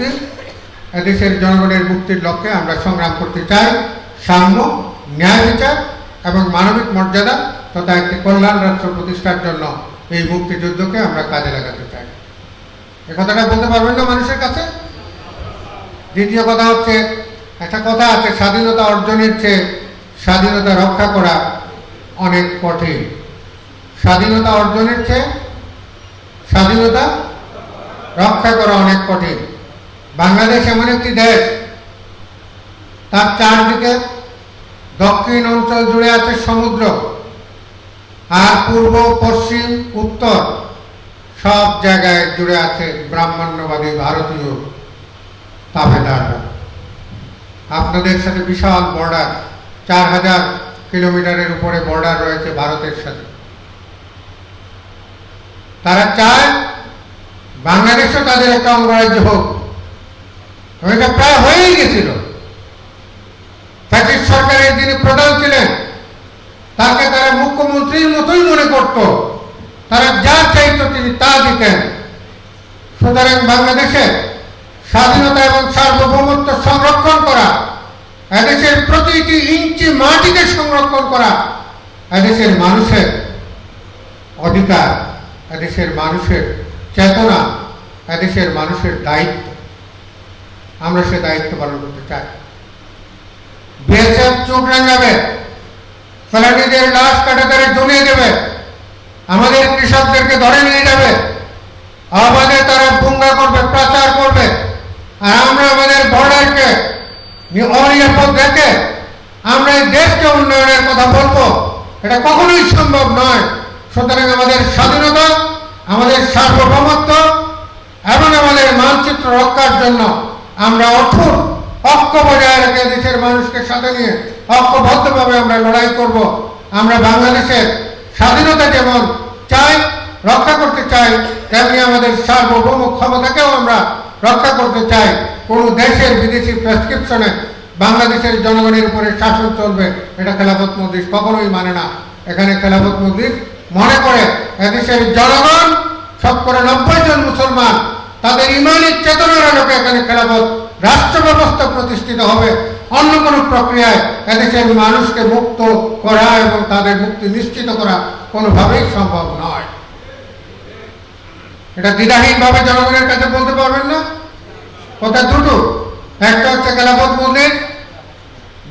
মুক্তি, এদেশের জনগণের মুক্তির লক্ষ্যে আমরা সংগ্রাম করতে চাই। সাম্য, ন্যায় বিচার এবং মানবিক মর্যাদা তথা একটি কল্যাণ রাষ্ট্র প্রতিষ্ঠার জন্য এই মুক্তিযুদ্ধকে আমরা কাজে লাগাতে চাই। এ কথাটা বলতে পারবেন না মানুষের কাছে? দ্বিতীয় কথা হচ্ছে, একটা কথা আছে, স্বাধীনতা অর্জনের চেয়ে স্বাধীনতা রক্ষা করা অনেক কঠিন। স্বাধীনতা অর্জনের চেয়ে স্বাধীনতা রক্ষা করা অনেক কঠিন। বাংলাদেশ এমন একটি দেশ, তার চারদিকে দক্ষিণ অঞ্চল জুড়ে আছে সমুদ্র, আর পূর্ব, পশ্চিম, উত্তর সব জায়গায় জুড়ে আছে ব্রাহ্মণ্যবাদী ভারতীয় তাবেদাররা। আপনাদের সাথে বিশাল বর্ডার, 4000 কিলোমিটারের উপরে বর্ডার রয়েছে ভারতের সাথে। তারা চায় বাংলাদেশও তাদের একটা অঙ্গরাজ্য হোক। এটা প্রায় হয়েই গেছিল। ফ্যাসিস্ট সরকারের যিনি প্রধান ছিলেন তাকে তারা মুখ্যমন্ত্রীর মতোই মনে করত, তারা যা চাইত তিনি তা দিতেন। সুতরাং বাংলাদেশে স্বাধীনতা এবং সার্বভৌমত্ব সংরক্ষণ করা, এদেশের প্রতিটি ইঞ্চি মাটিকে সংরক্ষণ করা এদেশের মানুষের অধিকার, এদেশের মানুষের চেতনা, এদেশের মানুষের দায়িত্ব। আমরা সে দায়িত্ব পালন করতে চাই। বিএসএফ চোখ রাঙাবে, ফেলানিদের লাশ কাটাতারে জমিয়ে দেবে, আমাদের কৃষকদেরকে ধরে নিয়ে যাবে, আমাদের তারা পুঙ্গা করবে, প্রচার করবে, আর আমরা আমাদের বর্ডারকে অনিরাপদ রেখে আমরা এই দেশকে উন্নয়নের কথা বলবো, এটা কখনোই সম্ভব নয়। সুতরাং আমাদের স্বাধীনতা, আমাদের সার্বভৌমত্ব এবং আমাদের মানচিত্র রক্ষার জন্য আমরা অঠোর ঐক্য বজায় রেখে দেশের মানুষকে সাথে নিয়ে ঐক্যবদ্ধভাবে আমরা লড়াই করব। আমরা বাংলাদেশের স্বাধীনতা যেমন চাই, রক্ষা করতে চাই, তেমনি আমাদের সার্বভৌম ক্ষমতাকেও আমরা রক্ষা করতে চাই। কোন দেশের বিদেশি প্রেসক্রিপশনে বাংলাদেশের জনগণের উপরে শাসন চলবে, এটা খেলাফত মজলিস কখনোই মানে না। এখানে খেলাফত মজলিস মনে করে এদেশের জনগণ 90% জন মুসলমান, তাদের ইমানি চেতনার আলোকে এখানে খেলাফত রাষ্ট্র ব্যবস্থা প্রতিষ্ঠিত হবে। অন্য কোনো প্রক্রিয়ায় এদেশের মানুষকে মুক্ত করা এবং তাদের মুক্তি নিশ্চিত করা কোনোভাবেই সম্ভব নয়। এটা দ্বিধাহীনভাবে জনগণের কাছে বলতে পারবেন না। কথা দুটো, একটা হচ্ছে খেলাফত মজলিস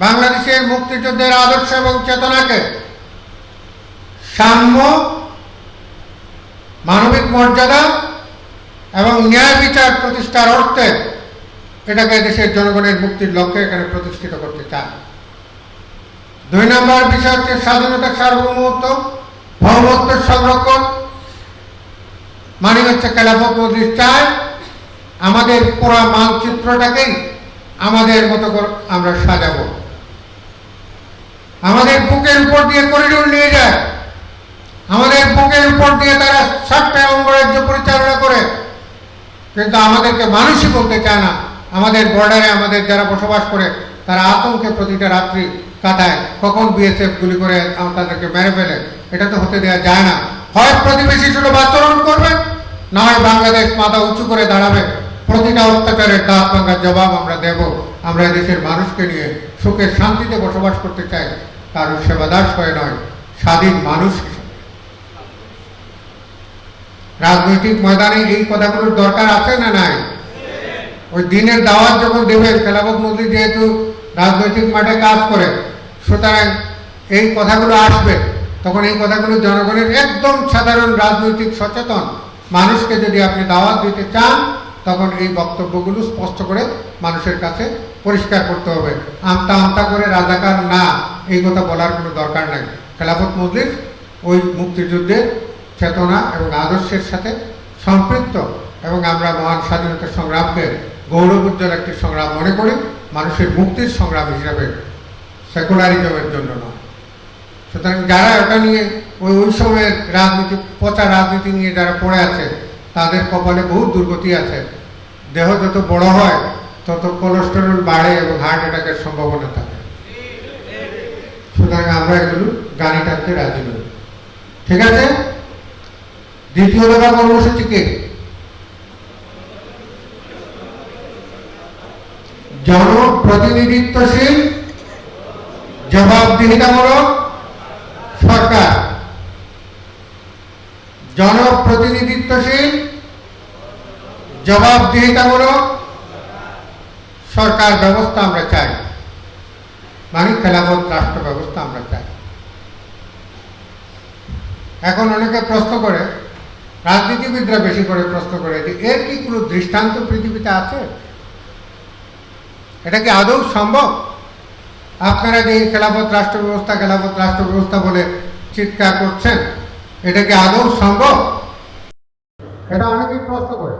বাংলাদেশের মুক্তিযুদ্ধের আদর্শ এবং চেতনাকে সাম্য, মানবিক মর্যাদা এবং ন্যায় বিচার প্রতিষ্ঠার অর্থে এটাকে দেশের জনগণের মুক্তির লক্ষ্যে এখানে প্রতিষ্ঠিত করতে চায়। 2 নম্বর বিষয় হচ্ছে স্বাধীনতা, সার্বভৌমত্ব, ভৌমত্ব সংরক্ষণ। মানে হচ্ছে খেলাফত মজলিস চায় আমাদের পুরো মানচিত্রটাকেই আমাদের মতো করে আমরা সাজাবো। আমাদের বুকের উপর দিয়ে করিডোর নিয়ে যায়, আমাদের বুকের উপর দিয়ে তারা 7টা অঙ্গরাজ্য পরিচালনা করে, কিন্তু আমাদেরকে মানুষই বলতে চায় না। আমাদের বর্ডারে আমাদের যারা বসবাস করে তারা আতঙ্কে প্রতিটা রাত্রি কাটায়, কখন বিএসএফ গুলি করে তাদেরকে মেরে ফেলে। এটা তো হতে দেওয়া যায় না। হয় প্রতিবেশী সুলভ আচরণ করবে, না হয় বাংলাদেশ মাথা উঁচু করে দাঁড়াবে। প্রতিটা অত্যাচারের দাঁত ভাঙার জবাব আমরা দেব। আমরা দেশের মানুষকে নিয়ে সুখে শান্তিতে বসবাস করতে চাই, কারোর সেবাদাস হয়ে নয়, স্বাধীন মানুষ হিসেবে। রাজনৈতিক ময়দানে এই কথাগুলোর দরকার আছে না নাই? ওই দিনের দাওয়াত যখন দেবেন, খেলাফত মজলিস যেহেতু রাজনৈতিক মাঠে কাজ করে, সুতরাং এই কথাগুলো আসবে। তখন এই কথাগুলো জনগণের একদম সাধারণ রাজনৈতিক সচেতন মানুষকে যদি আপনি দাওয়াত দিতে চান, তখন এই বক্তব্যগুলো স্পষ্ট করে মানুষের কাছে পরিষ্কার করতে হবে। আমতা আমতা করে রাজাকার না, এই কথা বলার কোনো দরকার নাই। খেলাফত মজলিস ওই মুক্তিযুদ্ধের চেতনা এবং আদর্শের সাথে সম্পৃক্ত, এবং আমরা মহান স্বাধীনতা সংগ্রামকে গৌরবোজ্জ্বল একটি সংগ্রাম মনে করি, মানুষের মুক্তির সংগ্রাম হিসাবে, সেকুলারিজমের জন্য নয়। সুতরাং যারা এটা নিয়ে ওই সময়ের রাজনীতি, পচা রাজনীতি নিয়ে যারা পড়ে আছে, তাদের কপালে বহু দুর্গতি আছে। দেহ যত বড় হয় তত কোলেস্টেরল বাড়ে এবং হার্ট অ্যাটাকের সম্ভাবনা থাকে। সুতরাং আমরা এগুলো গাড়ি টানতে রাজি নই। ঠিক আছে? দ্বিতীয় দফা কর্মসূচি কি? জনপ্রতিনিধিত্বশীল জবাবদিহিতামূলক সরকার। জনপ্রতিনিধিত্বশীল জবাবদিহিতামূলক সরকার ব্যবস্থা আমরা চাই, মানে খেলাফত রাষ্ট্র ব্যবস্থা আমরা চাই। এখন অনেকে প্রশ্ন করে, রাজনীতিবিদরা বেশি করে প্রশ্ন করে যে এর কি কোনো দৃষ্টান্ত পৃথিবীতে আছে? এটা কি আদৌ সম্ভব? আপনারা যে খেলাফত রাষ্ট্র ব্যবস্থা বলে চিৎকার করছেন, এটা কি আদৌ সম্ভব? এটা অনেকেই প্রশ্ন করে।